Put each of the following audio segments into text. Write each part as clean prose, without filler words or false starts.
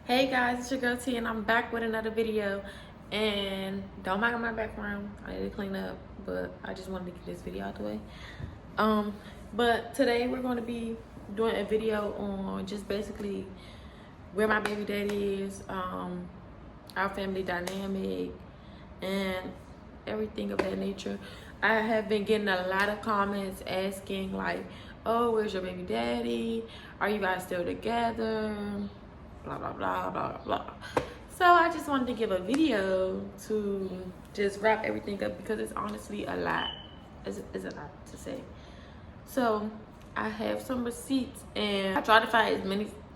Hey guys, it's your girl T and I'm back with another video. And don't mind my background, I need to clean up, but I just wanted to get this video out the way. But today we're going to be doing a video on just basically where my baby daddy is, our family dynamic, and everything of that nature. I have been getting a lot of comments asking like, oh, where's your baby daddy? Are you guys still together? Blah blah blah blah blah. So I just wanted to give a video to just wrap everything up because it's honestly a lot. It's a lot to say. So I have some receipts and I try to find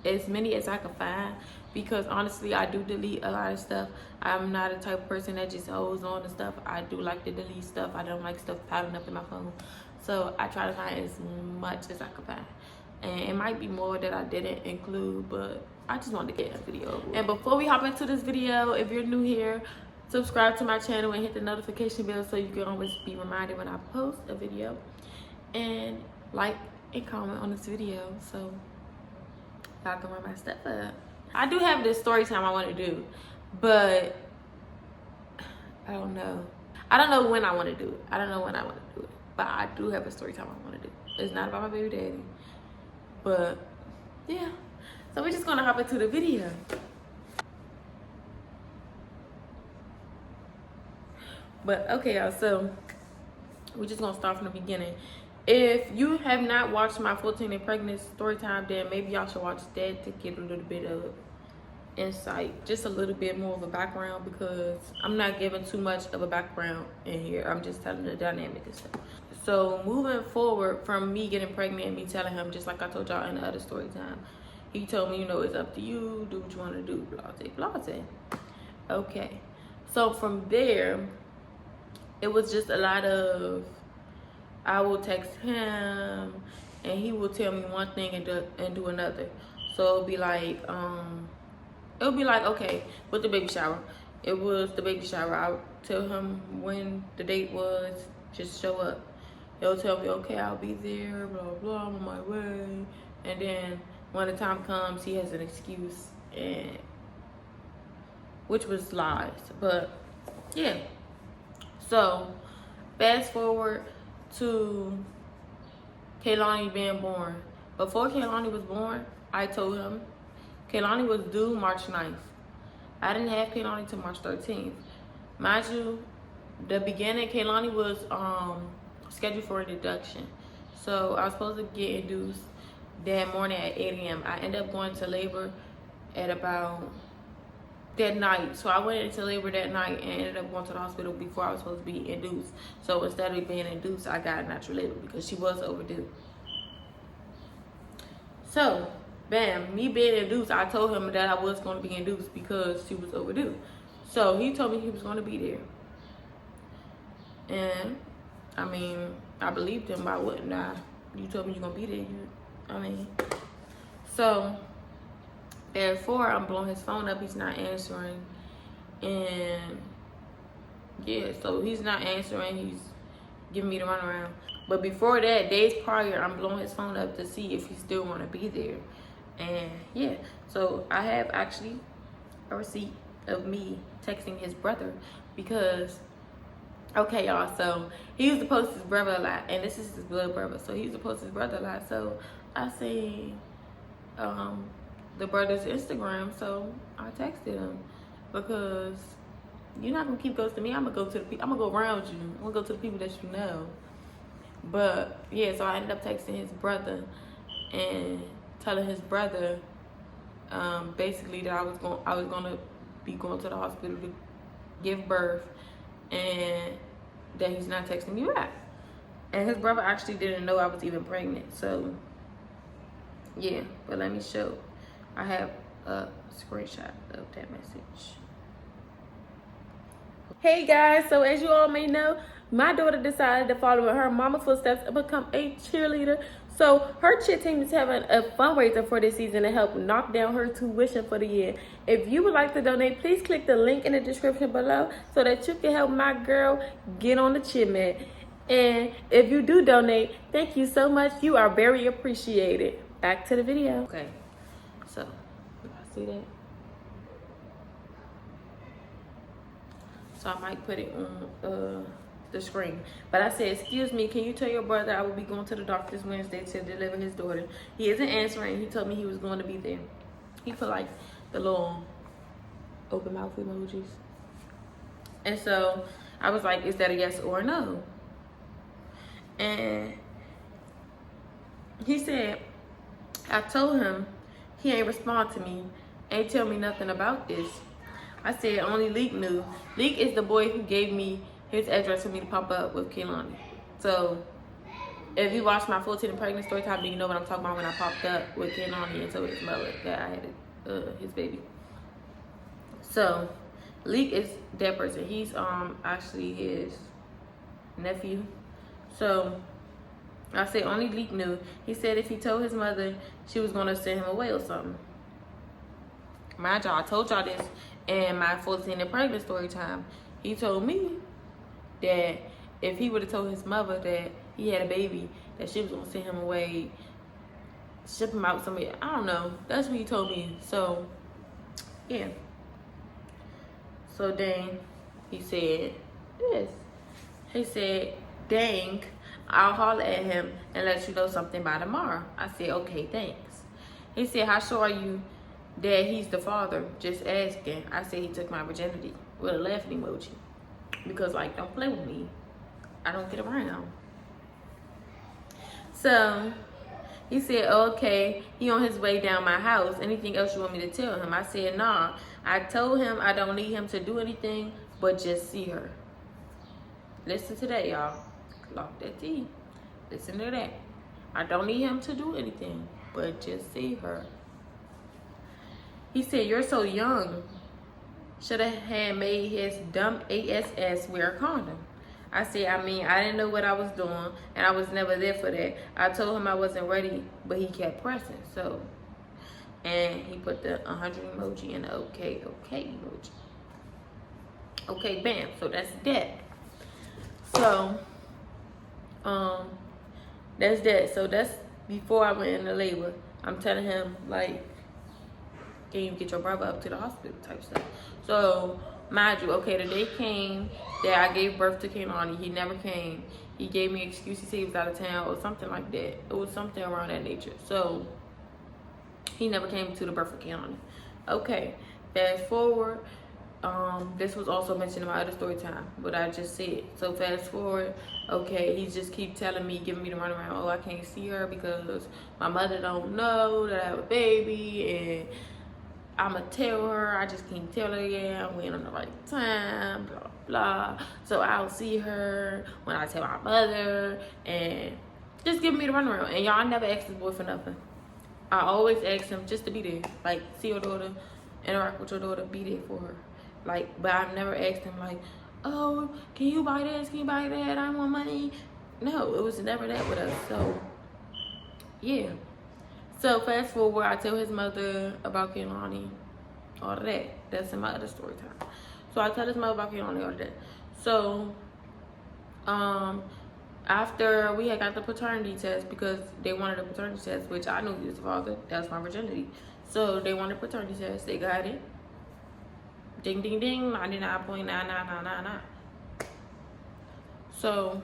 as many as I can find, because honestly I do delete a lot of stuff. I'm not a type of person that just holds on to stuff. I do like to delete stuff. I don't like stuff piling up in my phone. So I try to find as much as I can find. And it might be more that I didn't include, but I just wanted to get a video. And before we hop into this video, if you're new here, subscribe to my channel and hit the notification bell so you can always be reminded when I post a video. And like and comment on this video so y'all can run my stuff up. I do have this story time I want to do, but I don't know. I don't know when I want to do it. I don't know when I want to do it, but I do have a story time I want to do. It's not about my baby daddy, but yeah. So we're just gonna hop into the video. But okay, y'all, so we're just gonna start from the beginning. If you have not watched my 14 and pregnant story time, then maybe y'all should watch that to get a little bit of insight, just a little bit more of a background, because I'm not giving too much of a background in here. I'm just telling the dynamic and stuff. So moving forward from me getting pregnant and me telling him, just like I told y'all in the other story time, he told me, you know, it's up to you, do what you want to do, blase, blase. Okay, so from there, it was just a lot of, I will text him and he will tell me one thing and do another. So it'll be like, okay, with the baby shower. It was the baby shower. I'll tell him when the date was, just show up. He'll tell me, okay, I'll be there, blah, blah, I'm on my way. And then when the time comes, he has an excuse, and which was lies. But yeah. So fast forward to Kaylani being born. Before Kaylani was born, I told him Kaylani was due March 9th. I didn't have Kaylani till March 13th. Mind you, the beginning, Kaylani was scheduled for an induction. So I was supposed to get induced that morning at 8 a.m. I ended up going to labor at about that night. So I went into labor that night and ended up going to the hospital before I was supposed to be induced. So instead of being induced, I got natural labor because she was overdue. So, bam, me being induced, I told him that I was going to be induced because she was overdue. So he told me he was going to be there. And, I mean, I believed him. Why wouldn't I? You told me you're going to be there. So therefore, I'm blowing his phone up. He's not answering. And, yeah, so he's not answering. He's giving me the runaround. But before that, days prior, I'm blowing his phone up to see if he still want to be there. And yeah, so I have actually a receipt of me texting his brother because, okay, y'all, so he used to post his brother a lot, and this is his blood brother, so he used to post his brother a lot. So I see the brother's Instagram, so I texted him because you're not gonna keep ghosting me. I'm gonna go to the people. I'm gonna go around you. I'm gonna go to the people that you know. But yeah, so I ended up texting his brother and telling his brother basically that I was gonna be going to the hospital to give birth, and that he's not texting me back. And his brother actually didn't know I was even pregnant. So yeah, but let me show. I have a screenshot of that message. Hey guys, so as you all may know, my daughter decided to follow in her mama's footsteps and become a cheerleader. So her cheer team is having a fundraiser for this season to help knock down her tuition for the year. If you would like to donate, please click the link in the description below so that you can help my girl get on the cheer mat. And if you do donate, thank you so much. You are very appreciated. Back to the video. Okay, so you see that? so I might put it on the screen. But I said, excuse me, can you tell your brother I will be going to the doctor's Wednesday to deliver his daughter? He isn't answering. He told me he was going to be there. He put like the little open mouth emojis. And so I was like, is that a yes or a no? And he said, I told him, he ain't respond to me, ain't tell me nothing about this. I said, only Leek knew. Leek is the boy who gave me his address for me to pop up with Kehlani. So if you watch my 14 and pregnant story time, then you know what I'm talking about when I popped up with Kehlani and told his mother that I had his baby. So Leek is that person. He's actually his nephew. So I said only Leek knew. He said if he told his mother, she was gonna send him away or something. Mind y'all, I told y'all this in my 14 and pregnant story time. He told me that if he would have told his mother that he had a baby, that she was gonna send him away, ship him out somewhere. I don't know. That's what he told me. So yeah. So then he said this. He said, dang, I'll holler at him and let you know something by tomorrow. I said, okay, thanks. He said, how sure are you that he's the father? Just asking. I said he took my virginity with a laughing emoji. Because, like, don't play with me. I don't get around. So he said, okay, he on his way down my house. Anything else you want me to tell him? I said, nah. I told him I don't need him to do anything but just see her. Listen to that, y'all. Lock that T. Listen to that. I don't need him to do anything but just see her. He said, you're so young. Should have had made his dumb ASS wear a condom. I said, I didn't know what I was doing, and I was never there for that. I told him I wasn't ready, but he kept pressing, so. And he put the 100 emoji and the okay emoji. Okay, bam, so that's that. So, that's that. So that's before I went into labor. I'm telling him, like, can you get your brother up to the hospital type stuff. So, mind you, okay, the day came that I gave birth to Kehlani. He never came. He gave me an excuse. He said he was out of town or something like that. It was something around that nature. So, he never came to the birth of Kehlani. Okay, fast forward. This was also mentioned in my other story time, what I just said. So fast forward, okay, he just keep telling me, giving me the runaround. Oh, I can't see her because my mother don't know that I have a baby, and I'ma tell her. I just can't tell her yet. I'm waiting on the right time, blah blah. So I'll see her when I tell my mother, and just giving me the runaround. And y'all never asked this boy for nothing. I always ask him just to be there, like see your daughter, interact with your daughter, be there for her. Like, but I've never asked him like, oh, can you buy this? Can you buy that? I want money. No, it was never that with us. So, yeah. So fast forward, I tell his mother about Kehlani, all of that. That's in my other story time. So I tell his mother about Kehlani, all of that. So, after we had got the paternity test, because they wanted a paternity test, which I knew he was the father. That was my virginity. So they wanted a paternity test. They got it. Ding, ding, ding, 99.99999. So,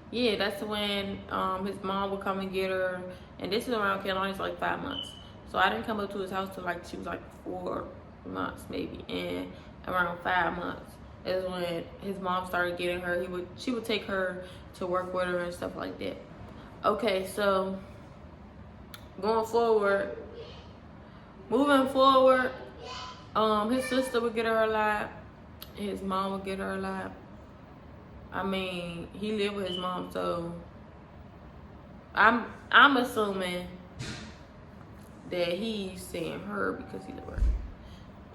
yeah, that's when his mom would come and get her. And this is around Kehlani's like 5 months. So I didn't come up to his house till like she was like 4 months maybe. And around 5 months is when his mom started getting her. She would take her to work with her and stuff like that. Okay, so moving forward, his sister would get her a lot. His mom would get her a lot. I mean, he lived with his mom, so I'm assuming that he's saying her because he lived with her.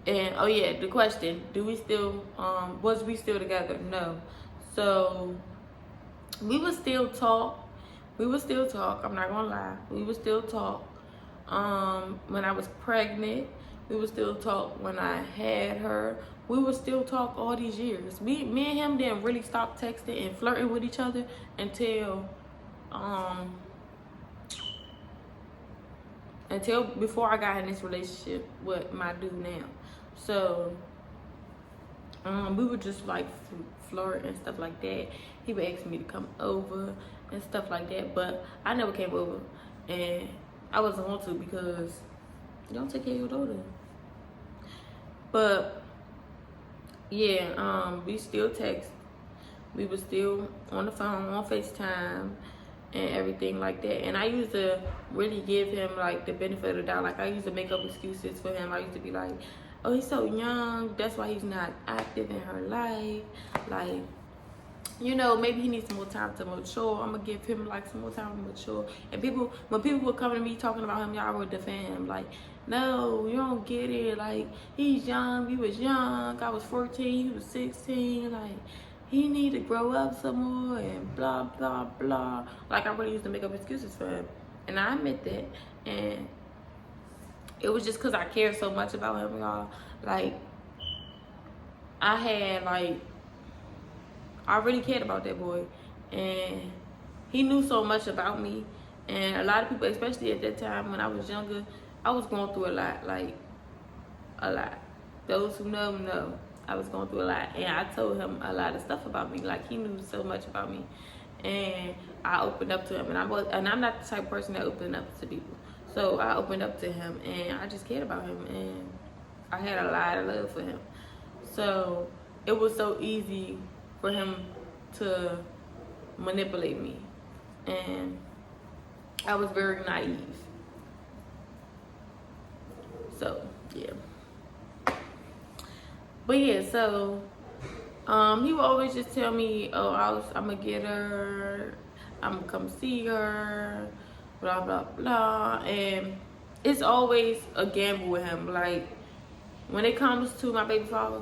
And oh yeah, the question: do we still was we still together? No. So we would still talk. I'm not gonna lie. We would still talk. When I was pregnant. We would still talk when I had her. We would still talk all these years. Me and him didn't really stop texting and flirting with each other until before I got in this relationship with my dude now. So we would just like flirt and stuff like that. He would ask me to come over and stuff like that, but I never came over, and I wasn't want to because you don't take care of your daughter. But yeah, we still text. We were still on the phone, on FaceTime, and everything like that. And I used to really give him like the benefit of the doubt. Like I used to make up excuses for him. I used to be like, oh, he's so young, that's why he's not active in her life. Like, you know, maybe he needs some more time to mature. I'm gonna give him like some more time to mature. And when people would come to me talking about him, y'all would defend him. Like, no, you don't get it. Like, he's young, we was young. I was 14, he was 16. Like, he need to grow up some more and blah, blah, blah. Like, I really used to make up excuses for him. And I admit that. And it was just because I cared so much about him, y'all. Like, I really cared about that boy. And he knew so much about me. And a lot of people, especially at that time when I was younger, I was going through a lot. Like, a lot. Those who know. I was going through a lot. And I told him a lot of stuff about me. Like, he knew so much about me. And I opened up to him. And I'm not the type of person that opened up to people. So I opened up to him, and I just cared about him, and I had a lot of love for him. So it was so easy for him to manipulate me, and I was very naive. So yeah. But yeah, so he would always just tell me, oh, I'm gonna get her, I'm gonna come see her, blah, blah, blah. And it's always a gamble with him. Like, when it comes to my baby father,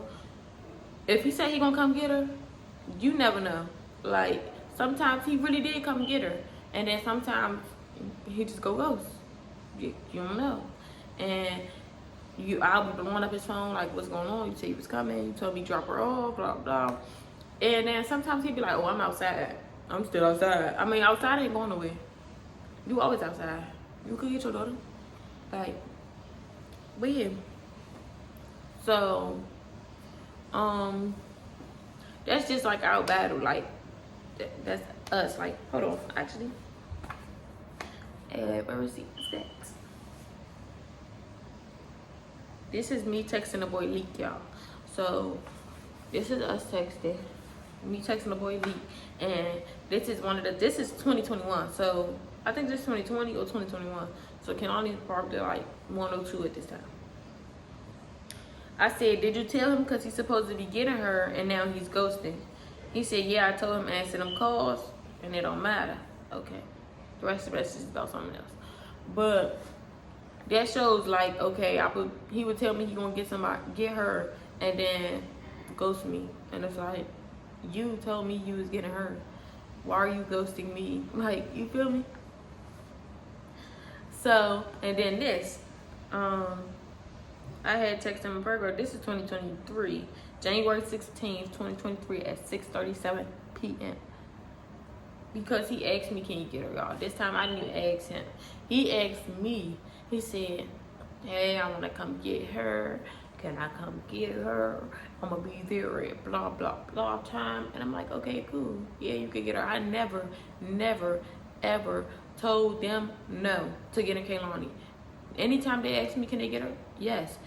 if he said he gonna come get her, you never know. Like, sometimes he really did come get her. And then sometimes he just go ghost. You don't know. And I'll be blowing up his phone, like, what's going on? You said you was coming, you told me drop her off, blah, blah. And then sometimes he'd be like, oh, I'm outside. I'm still outside. I mean, outside ain't going nowhere. You always outside. You could get your daughter. Like, but yeah. So, that's just like our battle. Like, that's us. Like, hold on, actually. Where is he? Text. This is me texting the boy Leak, y'all. So, this is us texting. Me texting the boy Leak. And this is this is 2021. So, I think this is 2020 or 2021. So Kehlani's probably like 102 at this time. I said, did you tell him because he's supposed to be getting her and now he's ghosting? He said, yeah, I told him answer them calls and it don't matter. Okay. The rest of it is about something else. But that shows like, okay, he would tell me he gonna get her and then ghost me. And it's like, you told me you was getting her. Why are you ghosting me? Like, you feel me? So, and then this, I had texted him a burger. This is 2023, January 16th, 2023 at 6:37 p.m. Because he asked me, can you get her, y'all? This time I didn't even ask him. He asked me, he said, hey, I want to come get her. Can I come get her? I'm going to be there at blah, blah, blah time. And I'm like, okay, cool. Yeah, you can get her. I never, ever told them no to getting Kehlani. Anytime they ask me, can they get her? Yes.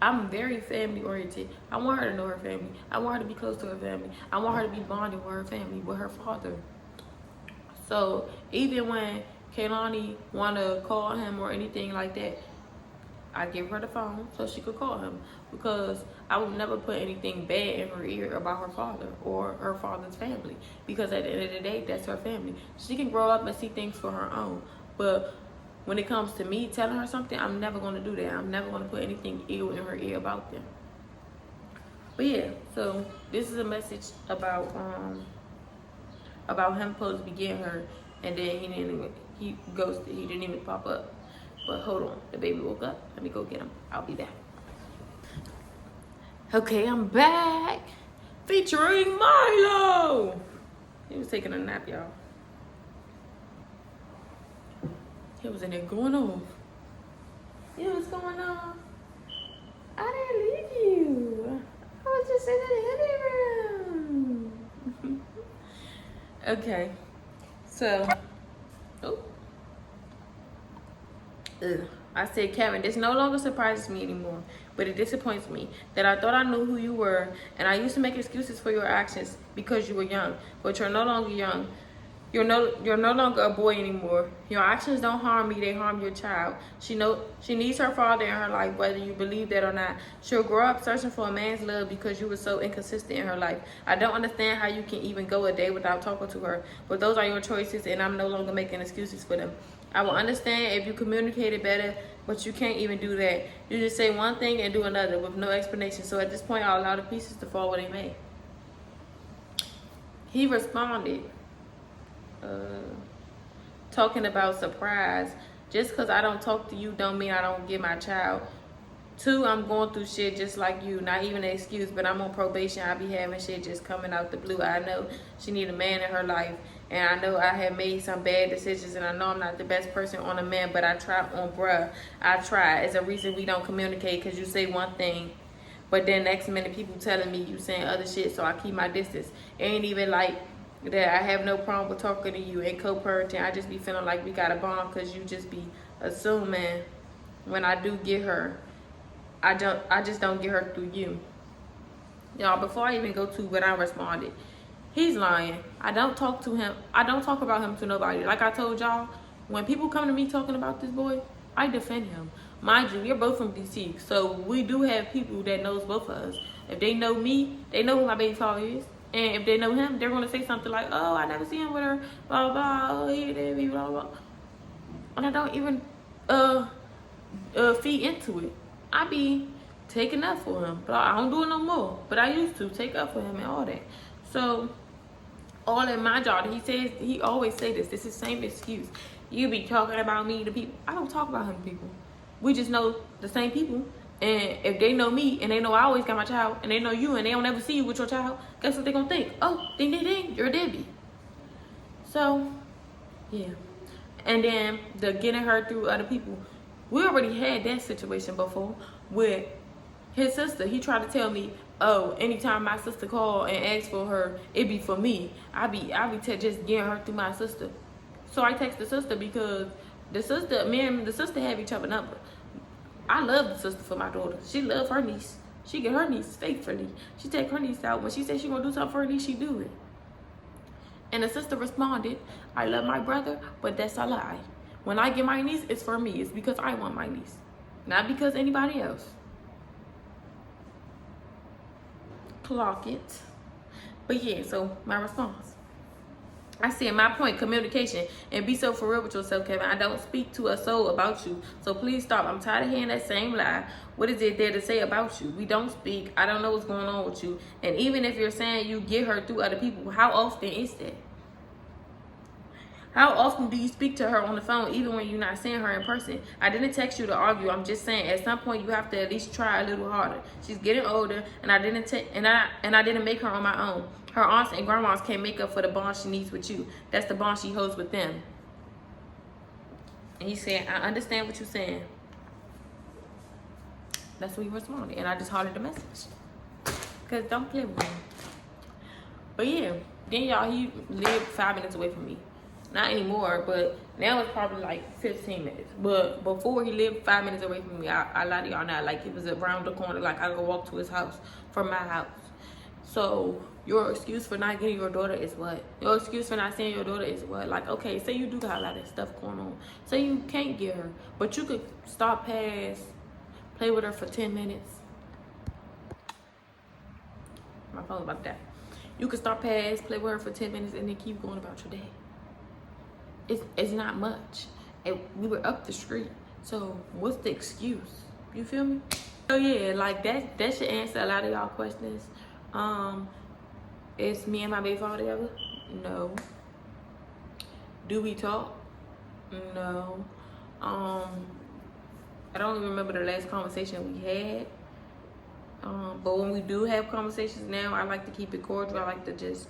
I'm very family oriented. I want her to know her family. I want her to be close to her family. I want her to be bonded with her family, with her father. So even when Kehlani want to call him or anything like that, I give her the phone so she could call him, because I would never put anything bad in her ear about her father or her father's family, because at the end of the day, that's her family. She can grow up and see things for her own, but when it comes to me telling her something, I'm never going to do that. I'm never going to put anything ill in her ear about them. But yeah, so this is a message about him supposed to be getting her, and then he ghosted. He didn't even pop up. But hold on, the baby woke up. Let me go get him. I'll be back. Okay, I'm back. Featuring Milo. He was taking a nap, y'all. He was in there going off. Yeah, what's going on? I didn't leave you. I was just to the living room. Okay, so, oh. I said, Kevin, this no longer surprises me anymore, but it disappoints me that I thought I knew who you were, and I used to make excuses for your actions because you were young, but you're no longer young. You're no longer a boy anymore. Your actions don't harm me, they harm your child. She needs her father in her life, whether you believe that or not. She'll grow up searching for a man's love because you were so inconsistent in her life. I don't understand how you can even go a day without talking to her, but those are your choices, and I'm no longer making excuses for them. I will understand if you communicated better, but you can't even do that. You just say one thing and do another with no explanation. So at this point, I'll allow the pieces to fall where they may. He responded, talking about surprise. Just because I don't talk to you don't mean I don't get my child. 2, I'm going through shit just like you. Not even an excuse, but I'm on probation. I be having shit just coming out the blue. I know she need a man in her life. And I know I have made some bad decisions. And I know I'm not the best person on a man. But I try on bruh. I try. It's a reason we don't communicate. Because you say one thing. But then next minute people telling me you saying other shit. So I keep my distance. It ain't even like that I have no problem with talking to you and co-parenting. I just be feeling like we got a bond because you just be assuming when I do get her. I just don't get her through you. Y'all, before I even go to what I responded, he's lying. I don't talk to him. I don't talk about him to nobody. Like I told y'all, when people come to me talking about this boy, I defend him. Mind you, we're both from DC, so we do have people that knows both of us. If they know me, they know who my baby father is. And if they know him, they're going to say something like, oh, I never see him with her, blah, blah, blah, oh, he did me, blah, blah. And I don't even feed into it. I be taking up for him, but I don't do it no more. But I used to take up for him and all that. So, all in my job, he always say this. This is the same excuse. You be talking about me to people. I don't talk about him to people. We just know the same people. And if they know me and they know I always got my child and they know you and they don't ever see you with your child, guess what they gonna think? Oh, ding, ding, ding, you're a deadbeat. So, yeah. And then the getting her through other people. We already had that situation before with his sister. He tried to tell me, oh, anytime my sister called and asked for her, it be for me. I be just getting her through my sister. So I text the sister because me and the sister have each other number. I love the sister for my daughter. She love her niece. She get her niece faithfully. She take her niece out. When she said she gonna do something for her niece, she do it. And the sister responded, I love my brother, but that's a lie. When I get my niece, it's for me. It's because I want my niece. Not because anybody else. Clock it. But yeah, so my response. I said my point, communication, and be so for real with yourself, Kevin. I don't speak to a soul about you, so please stop. I'm tired of hearing that same lie. What is it there to say about you? We don't speak. I don't know what's going on with you. And even if you're saying you get her through other people, how often is that? How often do you speak to her on the phone, even when you're not seeing her in person? I didn't text you to argue. I'm just saying, at some point, you have to at least try a little harder. She's getting older, and I didn't make her on my own. Her aunts and grandmas can't make up for the bond she needs with you. That's the bond she holds with them. And he said, I understand what you're saying. That's what he responded, and I just hollered the message. Because don't play with me. But yeah, then y'all, he lived 5 minutes away from me. Not anymore, but now it's probably like 15 minutes. But before, he lived 5 minutes away from me. I lie to y'all now, like it was around the corner, like I could walk to his house from my house. So your excuse for not getting your daughter is what? Your excuse for not seeing your daughter is what? Like, okay, say you do got a lot of stuff going on. Say you can't get her, but you could stop past, play with her for 10 minutes. My phone about that. You could stop past, play with her for 10 minutes, and then keep going about your day. It's not much. And we were up the street. So what's the excuse? You feel me? So yeah, like that should answer a lot of y'all questions. Is me and my baby father together? No. Do we talk? No. I don't even remember the last conversation we had. But when we do have conversations now, I like to keep it cordial. I like to just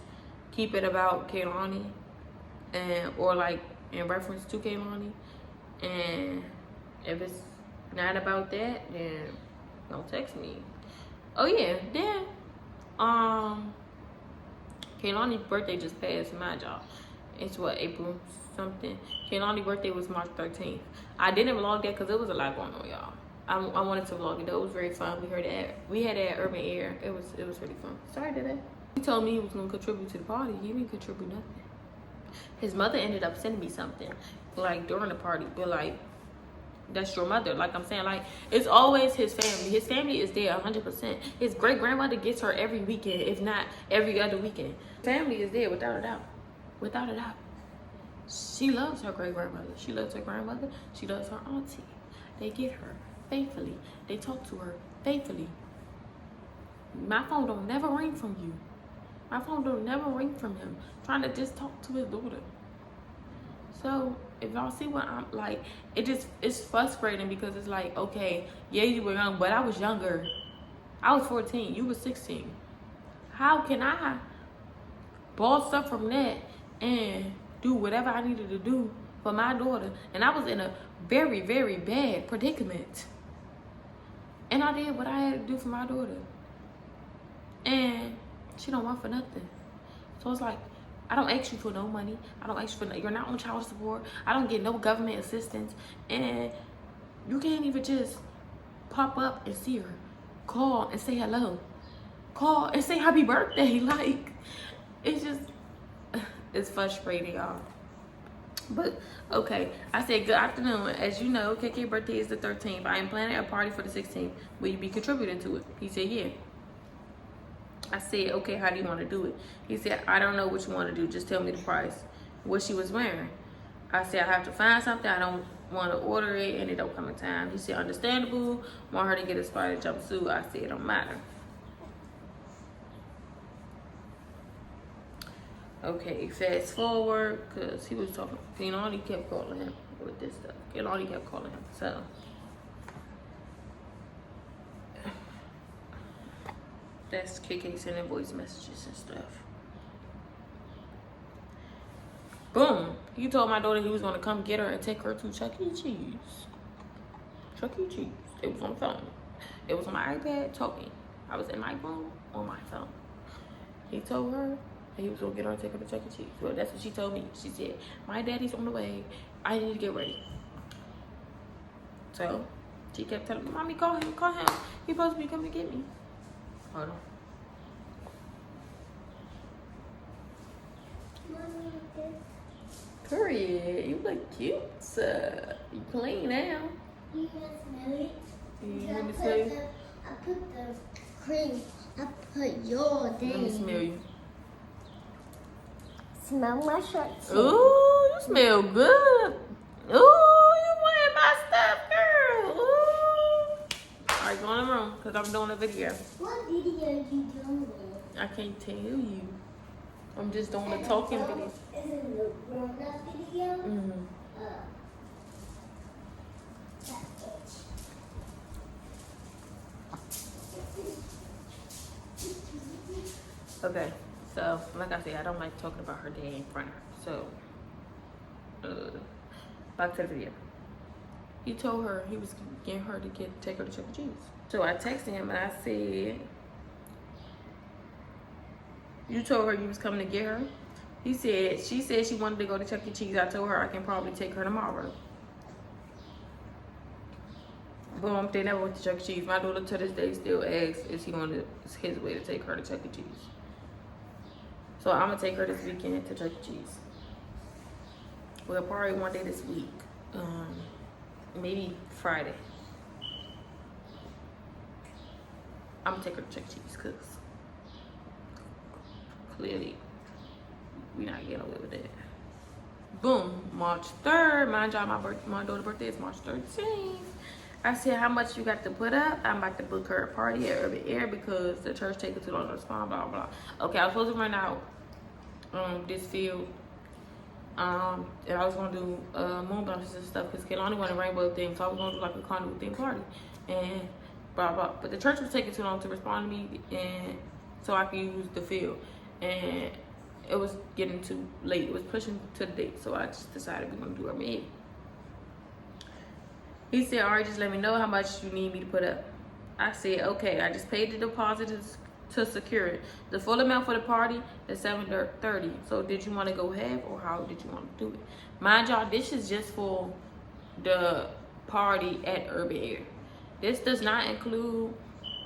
keep it about Kaylani, or like in reference to Kaylani. And if it's not about that, then don't text me. Oh yeah, then Kaylani's birthday just passed, my job. It's what, April something. Kaylani's birthday was March 13th. I didn't vlog that because it was a lot going on, y'all. I wanted to vlog it though. It was very fun. We had that urban air. It was really fun. Sorry, did I? He told me he was gonna contribute to the party. He didn't contribute nothing. His mother ended up sending me something, like during the party, but like, that's your mother. Like I'm saying, like, it's always his family. His family is there 100%. His great grandmother gets her every weekend, if not every other weekend. Family is there without a doubt. Without a doubt. She loves her great grandmother. She loves her grandmother. She loves her auntie. They get her faithfully. They talk to her faithfully. My phone don't never ring from you. My phone don't never ring from him. Trying to just talk to his daughter. So if y'all see what I'm like, it's frustrating because it's like, okay, yeah, you were young, but I was younger. I was 14. You were 16. How can I ball stuff from that and do whatever I needed to do for my daughter? And I was in a very, very bad predicament. And I did what I had to do for my daughter. And she don't want for nothing. So it's like, I don't ask you for no money. I don't ask you for you're not on child support. I don't get no government assistance. And you can't even just pop up and see her. Call and say hello. Call and say happy birthday. Like, it's just, it's frustrating, y'all. But okay, I said good afternoon. As you know, KK's birthday is the 13th. I am planning a party for the 16th. Will you be contributing to it? He said, yeah. I said, okay, how do you want to do it? He said, I don't know what you want to do. Just tell me the price. What she was wearing. I said, I have to find something. I don't want to order it and it don't come in time. He said, understandable. Want her to get a spider jumpsuit. I said, it don't matter. Okay, fast forward, because he was talking. He kept calling him with this stuff. He kept calling him. So that's KK sending voice messages and stuff. Boom. He told my daughter he was going to come get her and take her to Chuck E. Cheese. Chuck E. Cheese. It was on the phone. It was on my iPad talking. I was in my room on my phone. He told her that he was going to get her and take her to Chuck E. Cheese. Well, that's what she told me. She said, my daddy's on the way. I need to get ready. So she kept telling me, Mommy, call him, call him. He's supposed to be coming to get me. Hold on. Period. You look cute. You clean now. You can smell it. You want me to smell you? I put the cream. I put your thing. Let me smell you. Smell my shirt. Ooh, you smell good. Ooh, you wearing my stuff, girl. Ooh. Alright, go in the room, because I'm doing a video. What video are you doing? I can't tell you. I'm just doing a talking video. Is it the grown-up video? Mm-hmm. That bitch. Okay, so like I said, I don't like talking about her day in front of her. So, back to the video. He told her he was getting her to take her to Chuck E. Cheese. So I texted him and I said, you told her you was coming to get her? He said, she said she wanted to go to Chuck E. Cheese. I told her I can probably take her tomorrow. Boom, they never went to Chuck E. Cheese. My daughter to this day still asks, is his way to take her to Chuck E. Cheese? So I'm gonna take her this weekend to Chuck E. Cheese. Well, probably one day this week. Maybe Friday. I'm gonna take her to Chuck E. Cheese because clearly we're not getting away with it. Boom, March 3rd. Mind y'all, my daughter's birthday is March 13th. I said, how much you got to put up? I'm about to book her a party at Urban Air because the church taking too long to respond, blah, blah. Okay, I was supposed to run out this field. And I was going to do moon bounces and stuff because Kaylani wanted a rainbow thing. So I was going to do like a carnival theme party. And blah, blah. But the church was taking too long to respond to me and so I could use the field. And it was getting too late. It was pushing to the date. So I just decided we're going to do Urban Air. He said, all right, just let me know how much you need me to put up. I said, okay. I just paid the deposit to secure it. The full amount for the party is $730. So did you want to go half, or how did you want to do it? Mind y'all, this is just for the party at Urban Air. This does not include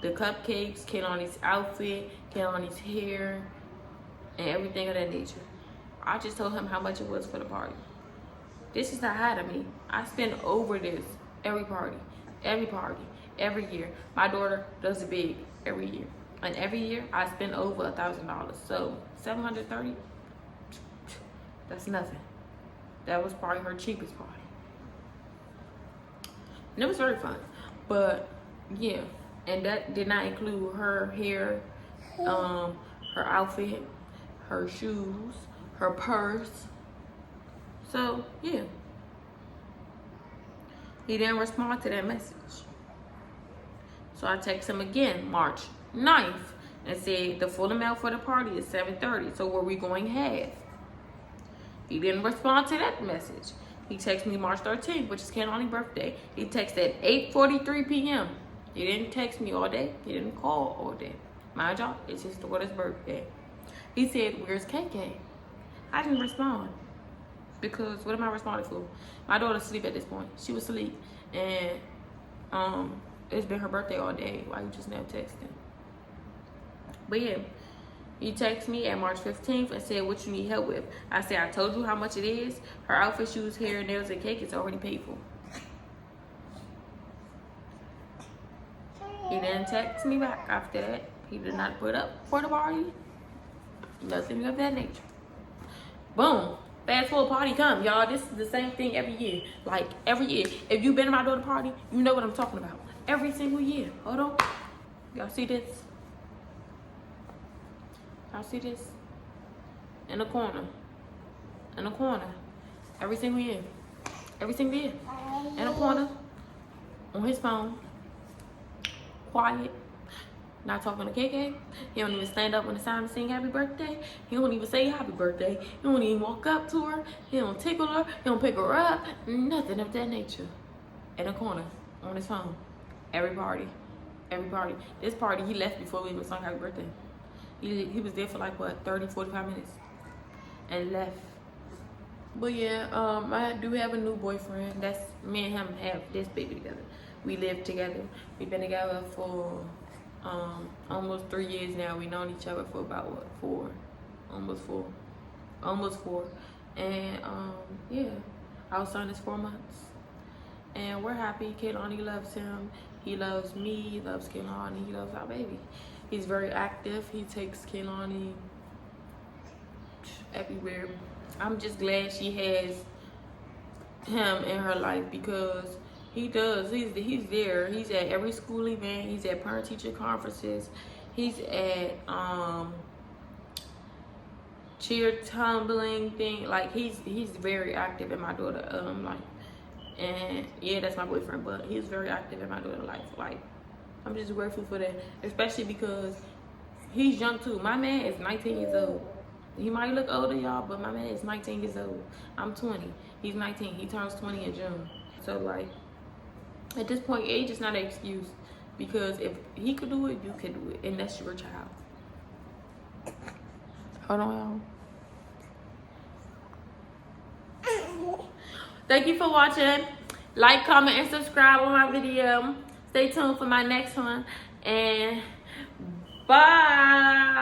the cupcakes, Kehlani's outfit, Kehlani's hair, and everything of that nature. I just told him how much it was for the party. This is not high to me. I spend over this every party, every year. My daughter does it big every year. And every year I spend over $1,000. So $730, that's nothing. That was probably her cheapest party. And it was very fun. But yeah, and that did not include her hair, her outfit, her shoes, her purse. So yeah, he didn't respond to that message. So I text him again March 9th and said the full amount for the party is $730. So were we going half? He didn't respond to that message. He texted me March 13th, which is Kehlani's birthday. He texted at 8:43 p.m. He didn't text me all day. He didn't call all day. Mind y'all, it's his daughter's birthday. He said, "Where's KK?" I didn't respond. Because what am I responding for? My daughter's asleep at this point. She was asleep. And it's been her birthday all day. Why you just now texting? But yeah, he texted me at March 15th and said, "What you need help with?" I said, "I told you how much it is. Her outfit, shoes, hair, nails, and cake is already paid for." He didn't text me back after that. He did not put up for the party. Nothing of that nature. Boom. Fast forward, party come, y'all. This is the same thing every year. Like, every year. If you've been to my daughter's party, you know what I'm talking about. Every single year. Hold on. Y'all see this? Y'all see this? In the corner. In the corner. Every single year. Every single year. In the corner. On his phone. Quiet. Not talking to KK. He don't even stand up when it's time to sing happy birthday. He don't even say happy birthday. He don't even walk up to her. He don't tickle her. He don't pick her up. Nothing of that nature. In a corner. On his phone. Every party. Every party. This party, he left before we even sung happy birthday. He was there for like, what, 30, 45 minutes. And left. But yeah, I do have a new boyfriend. That's me and him have this baby together. We live together. We've been together for almost 3 years now. We known each other for about what, 4, almost 4. And yeah, our son is 4 months, and we're happy. Kehlani loves him. He loves me. He loves Kehlani. He loves our baby. He's very active. He takes Kehlani everywhere. I'm just glad she has him in her life, because he does. He's there. He's at every school event. He's at parent-teacher conferences. He's at cheer tumbling thing. Like, he's very active in my daughter life. And yeah, that's my boyfriend, but he's very active in my daughter's life. Like, I'm just grateful for that, especially because he's young too. My man is 19 years old. He might look older, y'all, but my man is 19 years old. I'm 20. He's 19. He turns 20 in June. So like, at this point, age is not an excuse, because if he could do it, you can do it, and that's your child. Hold on, y'all. Thank you for watching. Like, comment, and subscribe on my video. Stay tuned for my next one, and bye.